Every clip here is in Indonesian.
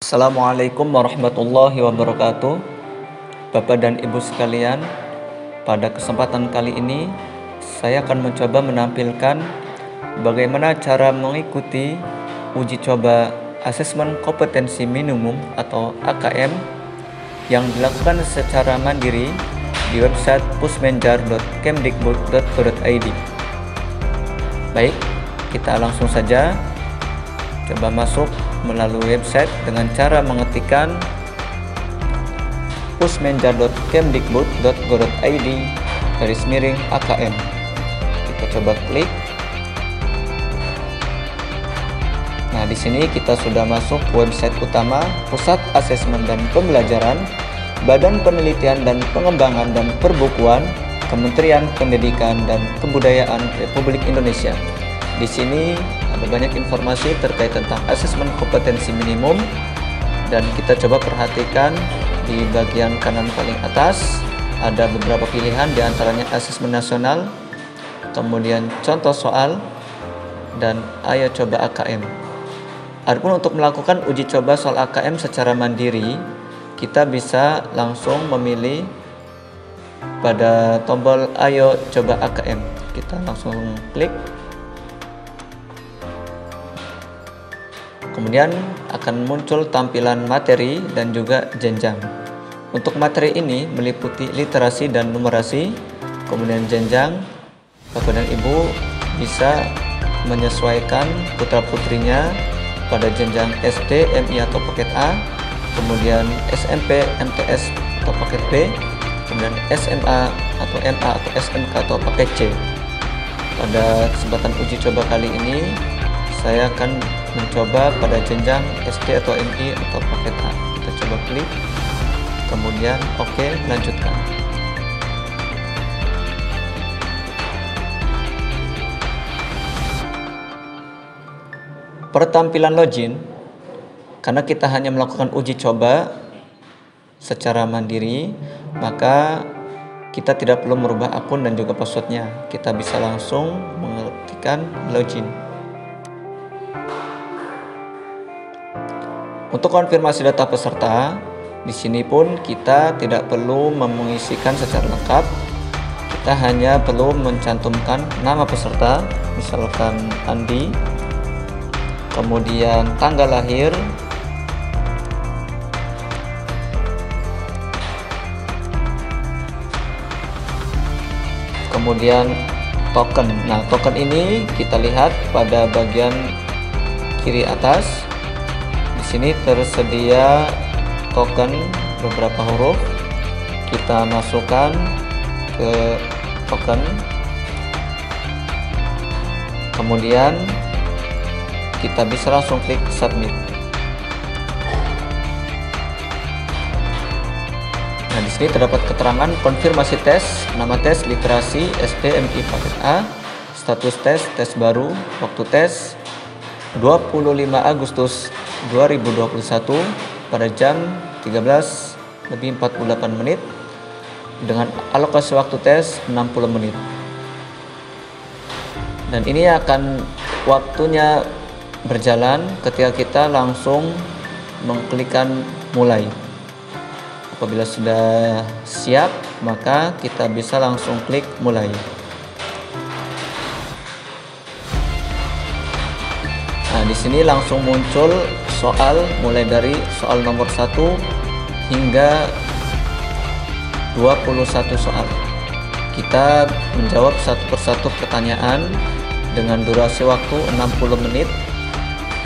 Assalamualaikum warahmatullahi wabarakatuh. Bapak dan Ibu sekalian, pada kesempatan kali ini saya akan mencoba menampilkan bagaimana cara mengikuti uji coba asesmen kompetensi minimum atau AKM yang dilakukan secara mandiri di website pusmenjar.kemdikbud.go.id. Baik, kita langsung saja coba masuk melalui website dengan cara mengetikkan pusmenjar.kemdikbud.go.id/AKM. Kita coba klik. Nah, di sini kita sudah masuk website utama Pusat Asesmen dan Pembelajaran, Badan Penelitian dan Pengembangan dan Perbukuan, Kementerian Pendidikan dan Kebudayaan Republik Indonesia. Di sini ada banyak informasi terkait tentang asesmen kompetensi minimum, dan kita coba perhatikan di bagian kanan paling atas ada beberapa pilihan, diantaranya asesmen nasional, kemudian contoh soal, dan ayo coba AKM. Adapun untuk melakukan uji coba soal AKM secara mandiri, kita bisa langsung memilih pada tombol ayo coba AKM. Kita langsung klik. Kemudian akan muncul tampilan materi dan juga jenjang. Untuk materi ini meliputi literasi dan numerasi. Kemudian jenjang, Bapak dan Ibu bisa menyesuaikan putra-putrinya pada jenjang SD, MI atau paket A, kemudian SMP, MTS atau paket B, kemudian SMA atau MA atau SMK atau paket C. Pada kesempatan uji coba kali ini saya akan mencoba pada jenjang SD atau MI atau paket A. Kita coba klik, kemudian oke, lanjutkan. Pertampilan login, karena kita hanya melakukan uji coba secara mandiri, maka kita tidak perlu merubah akun dan juga passwordnya. Kita bisa langsung mengetikkan login. Untuk konfirmasi data peserta, di sini pun kita tidak perlu mengisikan secara lengkap. Kita hanya perlu mencantumkan nama peserta, misalkan Andi, kemudian tanggal lahir, kemudian token. Nah, token ini kita lihat pada bagian kiri atas. Di sini tersedia token beberapa huruf. Kita masukkan ke token. Kemudian kita bisa langsung klik submit. Nah, di sini terdapat keterangan konfirmasi tes, nama tes literasi SD MI paket A, status tes baru, waktu tes 25 Agustus 2021 pada jam 13:48 dengan alokasi waktu tes 60 menit. Dan ini akan waktunya berjalan ketika kita langsung mengklikkan mulai. Apabila sudah siap, maka kita bisa langsung klik mulai. Nah, di sini langsung muncul soal mulai dari soal nomor 1 hingga 21 soal. Kita menjawab satu persatu pertanyaan dengan durasi waktu 60 menit,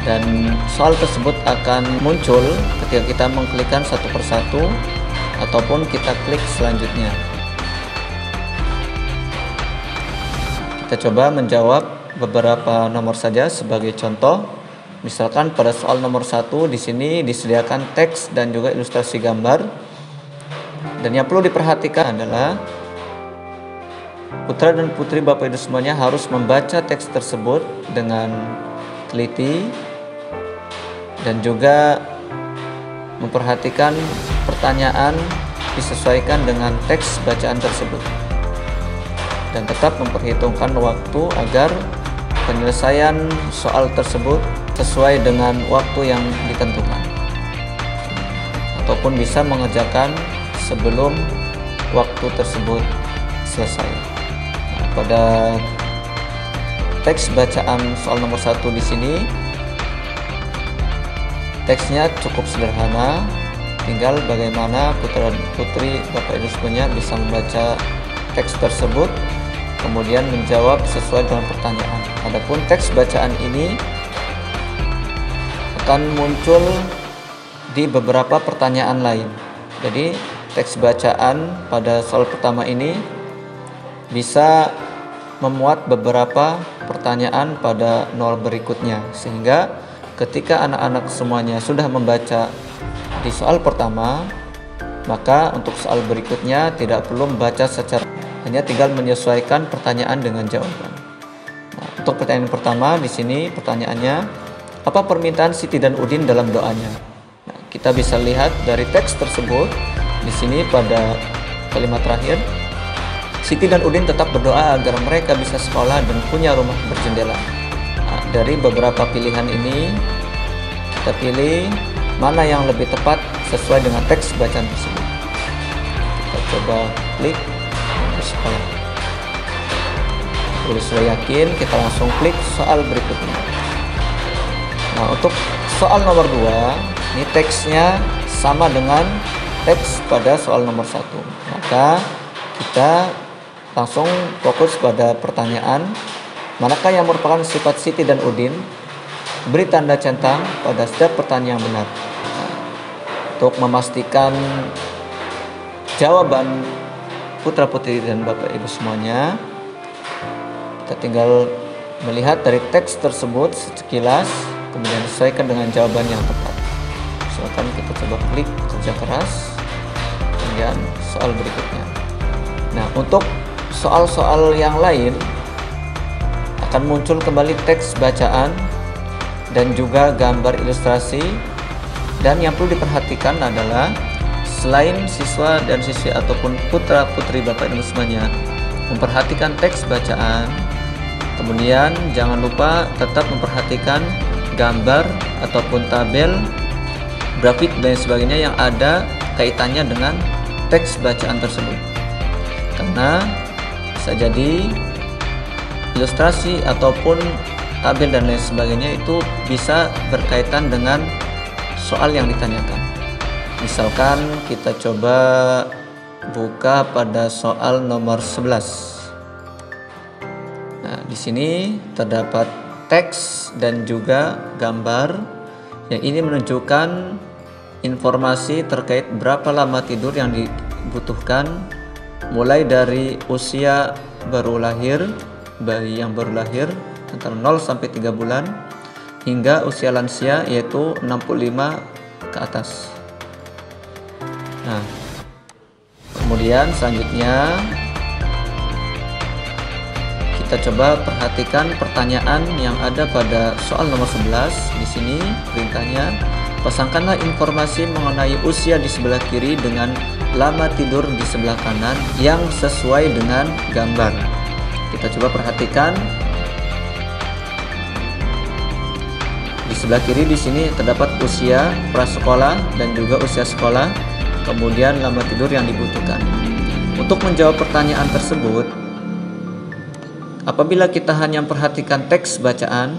dan soal tersebut akan muncul ketika kita mengklikkan satu persatu ataupun kita klik selanjutnya. Kita coba menjawab beberapa nomor saja sebagai contoh. Misalkan pada soal nomor 1 di sini disediakan teks dan juga ilustrasi gambar. Dan yang perlu diperhatikan adalah putra dan putri Bapak Ibu semuanya harus membaca teks tersebut dengan teliti dan juga memperhatikan pertanyaan disesuaikan dengan teks bacaan tersebut, dan tetap memperhitungkan waktu agar penyelesaian soal tersebut sesuai dengan waktu yang ditentukan. ataupun bisa mengerjakan sebelum waktu tersebut selesai. Nah, pada teks bacaan soal nomor 1 di sini teksnya cukup sederhana, tinggal bagaimana putra putri Bapak Ibu semuanya bisa membaca teks tersebut kemudian menjawab sesuai dengan pertanyaan. Adapun teks bacaan ini akan muncul di beberapa pertanyaan lain. Jadi teks bacaan pada soal pertama ini bisa memuat beberapa pertanyaan pada nol berikutnya, sehingga ketika anak-anak semuanya sudah membaca di soal pertama, maka untuk soal berikutnya tidak perlu membaca secara, hanya tinggal menyesuaikan pertanyaan dengan jawaban. Nah, untuk pertanyaan pertama di sini pertanyaannya, apa permintaan Siti dan Udin dalam doanya? Nah, kita bisa lihat dari teks tersebut di sini pada kalimat terakhir, Siti dan Udin tetap berdoa agar mereka bisa sekolah dan punya rumah berjendela. Nah, dari beberapa pilihan ini kita pilih mana yang lebih tepat sesuai dengan teks bacaan tersebut. Kita coba klik sekolah. Tulis sudah yakin, kita langsung klik soal berikutnya. Nah, untuk soal nomor 2, ini teksnya sama dengan teks pada soal nomor 1. Maka kita langsung fokus pada pertanyaan, manakah yang merupakan sifat Siti dan Udin? Beri tanda centang pada setiap pertanyaan yang benar. Nah, untuk memastikan jawaban putra putri dan Bapak Ibu semuanya, kita tinggal melihat dari teks tersebut sekilas, kemudian sesuaikan dengan jawaban yang tepat. Silakan kita coba klik kerja keras, kemudian soal berikutnya. Nah, untuk soal-soal yang lain akan muncul kembali teks bacaan dan juga gambar ilustrasi, dan yang perlu diperhatikan adalah selain siswa dan siswi ataupun putra putri Bapak Ibu semuanya memperhatikan teks bacaan, kemudian jangan lupa tetap memperhatikan gambar ataupun tabel, grafik dan sebagainya yang ada kaitannya dengan teks bacaan tersebut, karena bisa jadi ilustrasi ataupun tabel dan lain sebagainya itu bisa berkaitan dengan soal yang ditanyakan. Misalkan kita coba buka pada soal nomor 11. Nah, di sini terdapat teks dan juga gambar yang ini menunjukkan informasi terkait berapa lama tidur yang dibutuhkan mulai dari usia baru lahir, bayi yang baru lahir antara 0 sampai 3 bulan hingga usia lansia yaitu 65 ke atas. Nah, kemudian selanjutnya kita coba perhatikan pertanyaan yang ada pada soal nomor 11. Di sini perintahnya, pasangkanlah informasi mengenai usia di sebelah kiri dengan lama tidur di sebelah kanan yang sesuai dengan gambar. Kita coba perhatikan. Di sebelah kiri di sini terdapat usia prasekolah dan juga usia sekolah, kemudian lama tidur yang dibutuhkan. Untuk menjawab pertanyaan tersebut, apabila kita hanya memperhatikan teks bacaan,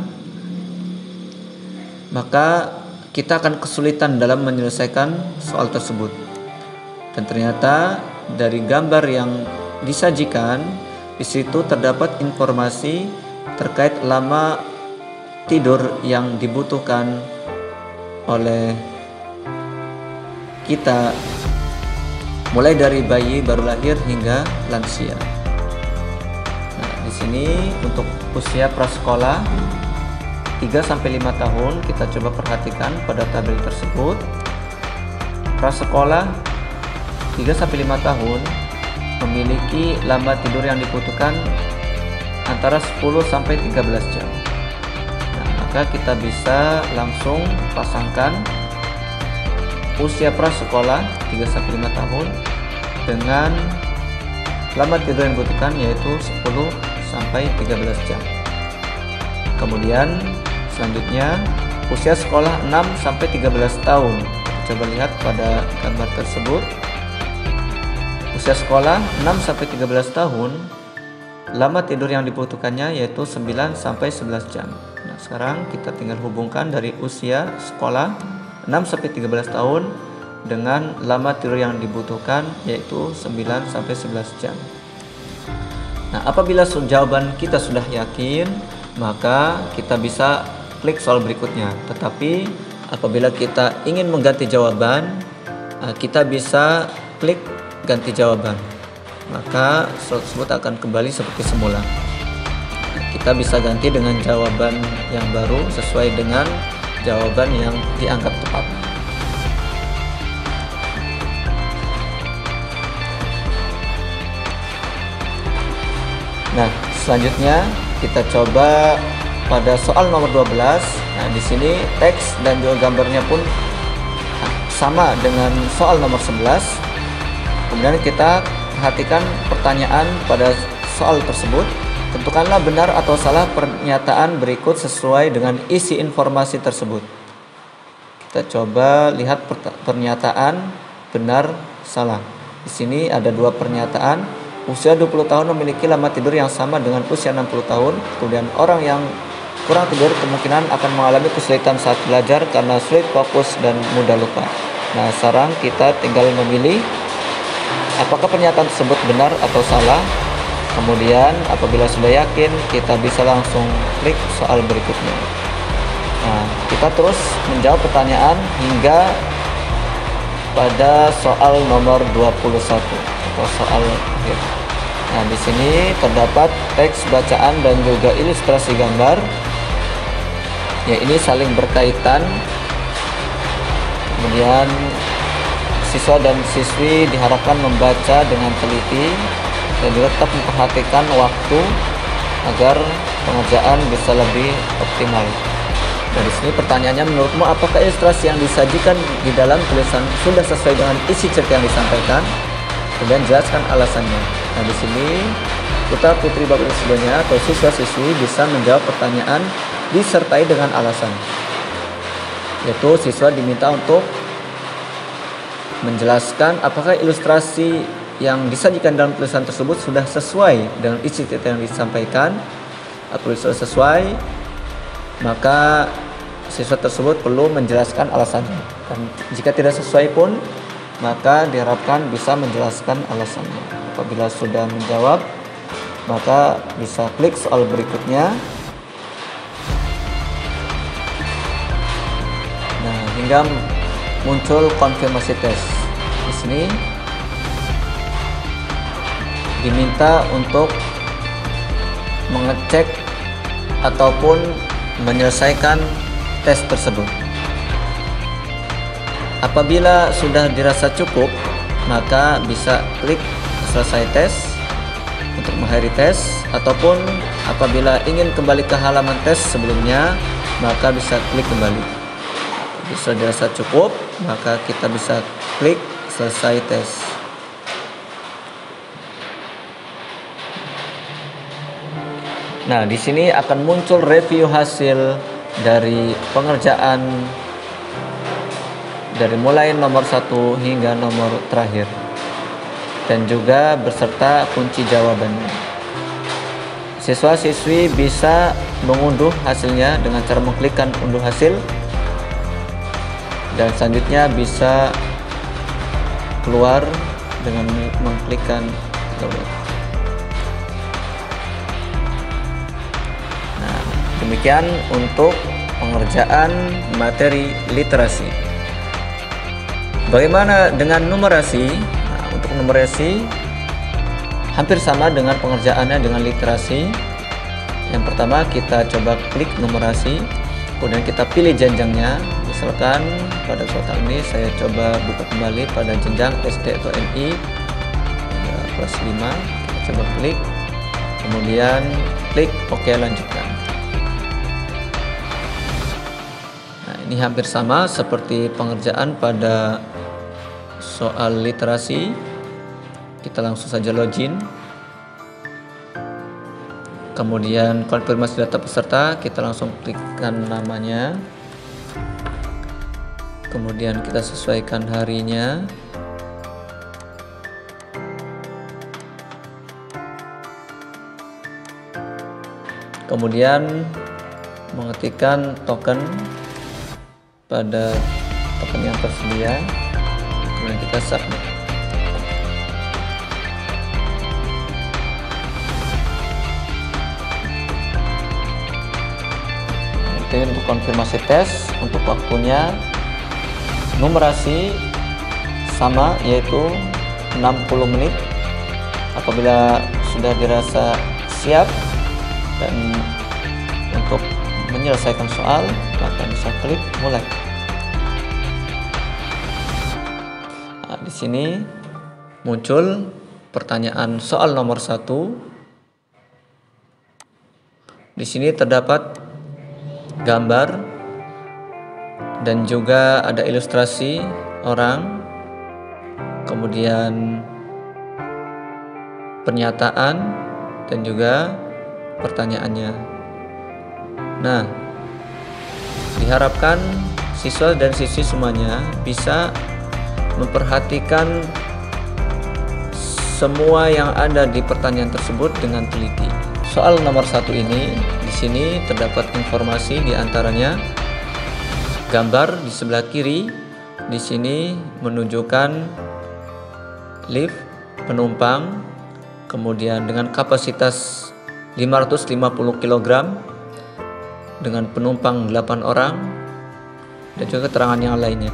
maka kita akan kesulitan dalam menyelesaikan soal tersebut. Dan ternyata dari gambar yang disajikan, di situ terdapat informasi terkait lama tidur yang dibutuhkan oleh kita mulai dari bayi baru lahir hingga lansia. Nah, di sini untuk usia prasekolah 3-5 tahun, kita coba perhatikan pada tabel tersebut. Prasekolah 3-5 tahun memiliki lama tidur yang dibutuhkan antara 10-13 jam. Nah, maka kita bisa langsung pasangkan usia prasekolah 3-5 tahun dengan lama tidur yang dibutuhkan yaitu 10-13 jam. Kemudian selanjutnya usia sekolah 6-13 tahun. coba lihat pada gambar tersebut. Usia sekolah 6-13 tahun, lama tidur yang dibutuhkannya yaitu 9-11 jam. Nah, sekarang kita tinggal hubungkan dari usia sekolah 6-13 tahun dengan lama tidur yang dibutuhkan yaitu 9-11 jam. Nah, apabila jawaban kita sudah yakin, maka kita bisa klik soal berikutnya. Tetapi apabila kita ingin mengganti jawaban, kita bisa klik ganti jawaban. Maka soal tersebut akan kembali seperti semula. Kita bisa ganti dengan jawaban yang baru sesuai dengan jawaban yang dianggap tepat. Nah, selanjutnya kita coba pada soal nomor 12. Nah, di sini teks dan juga gambarnya pun sama dengan soal nomor 11. Kemudian kita perhatikan pertanyaan pada soal tersebut. Tentukanlah benar atau salah pernyataan berikut sesuai dengan isi informasi tersebut. Kita coba lihat pernyataan benar salah. Di sini ada dua pernyataan. Usia 20 tahun memiliki lama tidur yang sama dengan usia 60 tahun. Kemudian orang yang kurang tidur kemungkinan akan mengalami kesulitan saat belajar karena sulit fokus dan mudah lupa. Nah, sekarang kita tinggal memilih apakah pernyataan tersebut benar atau salah. Kemudian apabila sudah yakin, kita bisa langsung klik soal berikutnya. Nah, kita terus menjawab pertanyaan hingga pada soal nomor 21 atau soal akhir. Nah, di sini terdapat teks bacaan dan juga ilustrasi gambar. Ya, ini saling berkaitan. Kemudian siswa dan siswi diharapkan membaca dengan teliti dan juga tetap memperhatikan waktu agar pengerjaan bisa lebih optimal. Nah, di sini pertanyaannya, menurutmu apakah ilustrasi yang disajikan di dalam tulisan sudah sesuai dengan isi cerita yang disampaikan? Kemudian jelaskan alasannya. Nah, di sini putra putri bapak ibu sebelumnya atau siswa-siswi bisa menjawab pertanyaan disertai dengan alasan. Yaitu siswa diminta untuk menjelaskan apakah ilustrasi yang disajikan dalam tulisan tersebut sudah sesuai dengan isi cerita yang disampaikan. Apabila sudah sesuai, maka siswa tersebut perlu menjelaskan alasannya. Dan jika tidak sesuai pun, maka diharapkan bisa menjelaskan alasannya. Apabila sudah menjawab, maka bisa klik soal berikutnya. Nah, hingga muncul konfirmasi tes. Di sini diminta untuk mengecek ataupun menyelesaikan tes tersebut. Apabila sudah dirasa cukup, maka bisa klik selesai tes untuk mengakhiri tes, ataupun apabila ingin kembali ke halaman tes sebelumnya, maka bisa klik kembali. Bisa dirasa cukup, maka kita bisa klik selesai tes. Nah, di sini akan muncul review hasil dari pengerjaan dari mulai nomor 1 hingga nomor terakhir, dan juga beserta kunci jawabannya. Siswa-siswi bisa mengunduh hasilnya dengan cara mengklikkan unduh hasil, dan selanjutnya bisa keluar dengan mengklikkan download. Nah, demikian untuk pengerjaan materi literasi. Bagaimana dengan numerasi? Nah, untuk numerasi hampir sama dengan pengerjaannya dengan literasi. Yang pertama kita coba klik numerasi, kemudian kita pilih jenjangnya. Misalkan pada kesempatan ini saya coba buka kembali pada jenjang SD atau MI kelas 5. Kita coba klik, kemudian klik OK, lanjutkan. Nah, ini hampir sama seperti pengerjaan pada soal literasi. Kita langsung saja login, kemudian konfirmasi data peserta, kita langsung klikkan namanya, Kemudian kita sesuaikan harinya. Kemudian mengetikkan token pada token yang tersedia. Kemudian kita submit. Oke, untuk konfirmasi tes, untuk waktunya numerasi sama, yaitu 60 menit. Apabila sudah dirasa siap dan untuk menyelesaikan soal, maka bisa klik mulai. Nah, di sini muncul pertanyaan soal nomor 1. Di sini terdapat gambar dan juga ada ilustrasi orang, kemudian pernyataan dan juga pertanyaannya. Nah, diharapkan siswa dan siswi semuanya bisa memperhatikan semua yang ada di pertanyaan tersebut dengan teliti. Soal nomor 1 ini, di sini terdapat informasi di antaranya gambar di sebelah kiri. Di sini menunjukkan lift penumpang, kemudian dengan kapasitas 550 kg dengan penumpang 8 orang dan juga keterangan yang lainnya.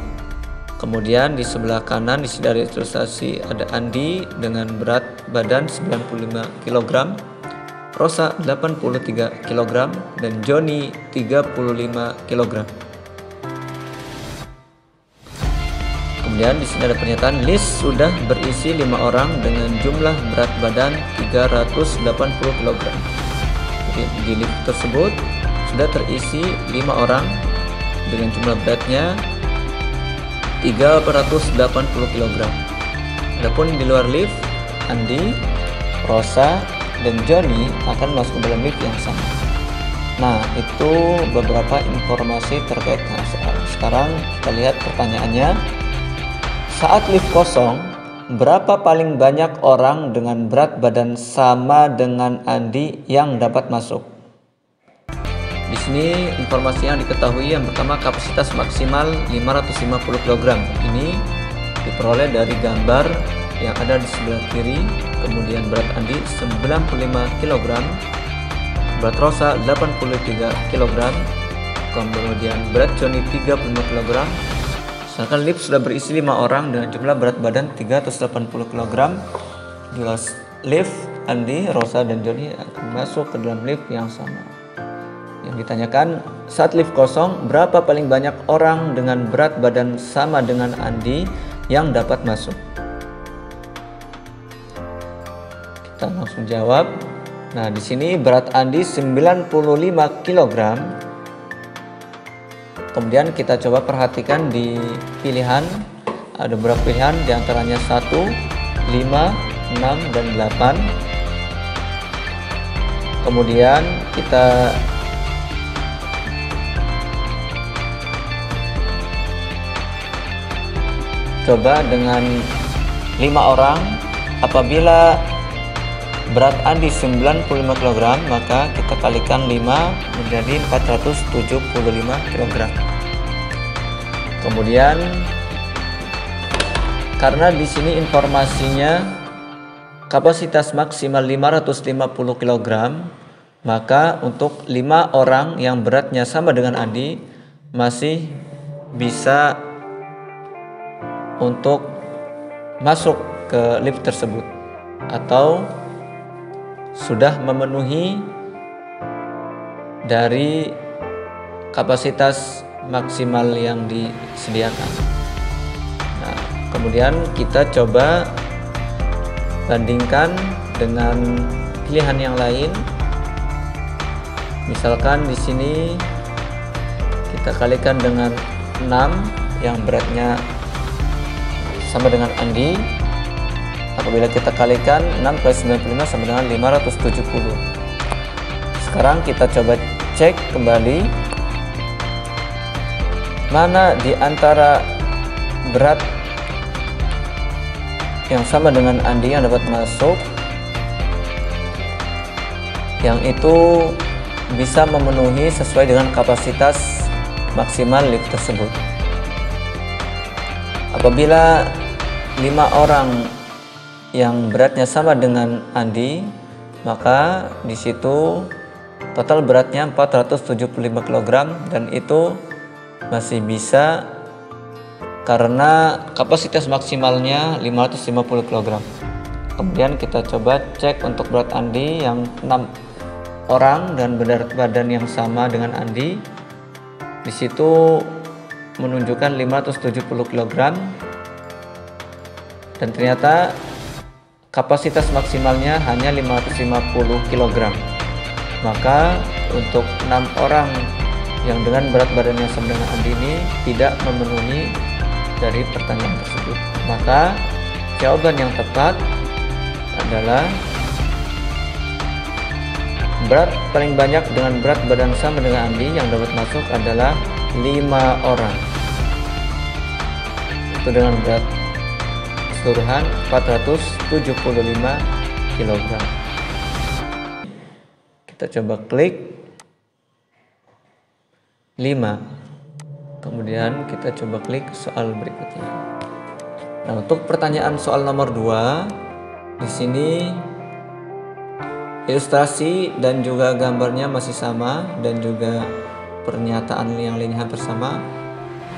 Kemudian di sebelah kanan di sini ada ilustrasi, ada Andi dengan berat badan 95 kg, Rosa 83 kg dan Joni 35 kg. Kemudian di sini ada pernyataan list sudah berisi 5 orang dengan jumlah berat badan 380 kg. Jadi di list tersebut sudah terisi 5 orang dengan jumlah beratnya 380 kg. Adapun di luar lift, Andi, Rosa, dan Joni akan masuk ke dalam lift yang sama. Nah, itu beberapa informasi terkait dengan soal. Sekarang kita lihat pertanyaannya. Saat lift kosong, berapa paling banyak orang dengan berat badan sama dengan Andi yang dapat masuk? Di sini informasi yang diketahui, yang pertama kapasitas maksimal 550 kg. Ini diperoleh dari gambar yang ada di sebelah kiri. Kemudian berat Andi 95 kg, berat Rosa 83 kg, kemudian berat Joni 35 kg. Sedangkan lift sudah berisi 5 orang dengan jumlah berat badan 380 kg. Jelas lift Andi, Rosa, dan Joni akan masuk ke dalam lift yang sama. Yang ditanyakan, saat lift kosong, berapa paling banyak orang dengan berat badan sama dengan Andi yang dapat masuk? Kita langsung jawab. Nah, di sini berat Andi 95 kg. Kemudian kita coba perhatikan di pilihan, ada beberapa pilihan diantaranya 1, 5, 6, dan 8. Kemudian kita coba dengan 5 orang. Apabila berat Andi 95 kg, maka kita kalikan 5 menjadi 475 kg. Kemudian karena di sini informasinya kapasitas maksimal 550 kg, maka untuk 5 orang yang beratnya sama dengan Andi masih bisa untuk masuk ke lift tersebut atau sudah memenuhi dari kapasitas maksimal yang disediakan. Nah, kemudian kita coba bandingkan dengan pilihan yang lain. Misalkan di sini kita kalikan dengan 6 yang beratnya sama dengan Andi. Apabila kita kalikan 6 kali 95 sama dengan 570. Sekarang kita coba cek kembali. mana di antara berat yang sama dengan Andi yang dapat masuk, yang itu bisa memenuhi sesuai dengan kapasitas maksimal lift tersebut. Apabila 5 orang yang beratnya sama dengan Andi, maka di situ total beratnya 475 kg, dan itu masih bisa karena kapasitas maksimalnya 550 kg. Kemudian kita coba cek untuk berat Andi yang 6 orang dan berat badan yang sama dengan Andi. Di situ menunjukkan 570 kg, dan ternyata kapasitas maksimalnya hanya 550 kg. Maka untuk 6 orang yang dengan berat badan yang sama dengan Andi ini tidak memenuhi dari pertanyaan tersebut. Maka jawaban yang tepat adalah berat paling banyak dengan berat badan sama dengan Andi yang dapat masuk adalah 5 orang. Itu dengan berat keseluruhan 475 kg. Kita coba klik 5. Kemudian kita coba klik soal berikutnya. Nah, untuk pertanyaan soal nomor 2, di sini ilustrasi dan juga gambarnya masih sama, dan juga pernyataan yang lainnya hampir sama.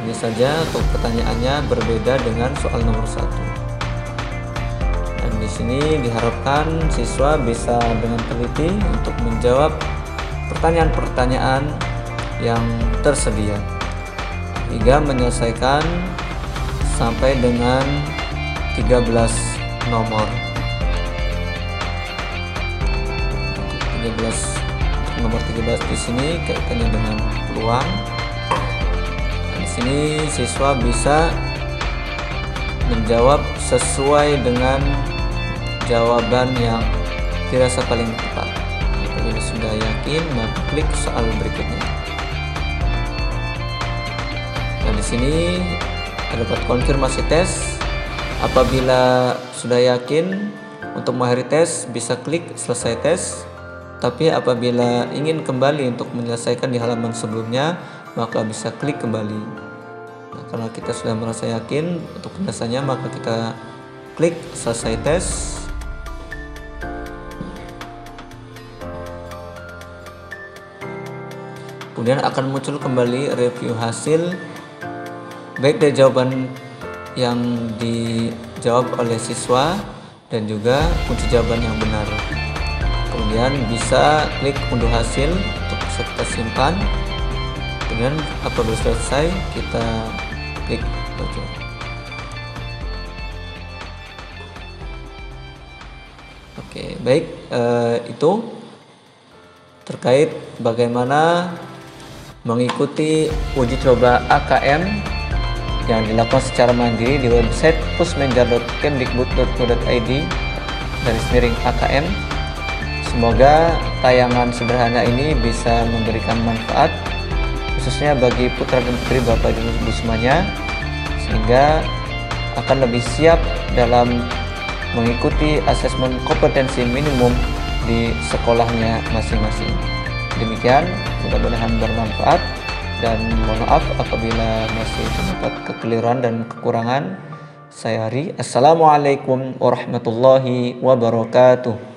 Ini saja untuk pertanyaannya berbeda dengan soal nomor 1. Dan di sini diharapkan siswa bisa dengan teliti untuk menjawab pertanyaan-pertanyaan yang tersedia hingga menyelesaikan sampai dengan 13 nomor. 13 di sini kaitannya dengan peluang. Di sini siswa bisa menjawab sesuai dengan jawaban yang dirasa paling tepat. Apabila sudah yakin, maka klik soal berikutnya. Dan di sini terdapat konfirmasi tes. Apabila sudah yakin untuk mengakhiri tes, bisa klik selesai tes. Tapi apabila ingin kembali untuk menyelesaikan di halaman sebelumnya, maka bisa klik kembali. Nah, karena kita sudah merasa yakin untuk penjelasannya, maka kita klik selesai tes. Kemudian akan muncul kembali review hasil, baik dari jawaban yang dijawab oleh siswa dan juga kunci jawaban yang benar. Kemudian bisa klik unduh hasil untuk bisa kita simpan. Kemudian apabila selesai, kita klik download. Oke, baik, itu terkait bagaimana mengikuti uji coba AKM yang dilakukan secara mandiri di website pusmenjar.kemdikbud.go.id/AKM. Semoga tayangan sederhana ini bisa memberikan manfaat khususnya bagi putra dan putri Bapak dan Ibu semuanya, sehingga akan lebih siap dalam mengikuti asesmen kompetensi minimum di sekolahnya masing-masing. Demikian, mudah-mudahan bermanfaat, dan mohon maaf apabila masih terdapat kekeliruan dan kekurangan. Saya Hari. Assalamualaikum warahmatullahi wabarakatuh.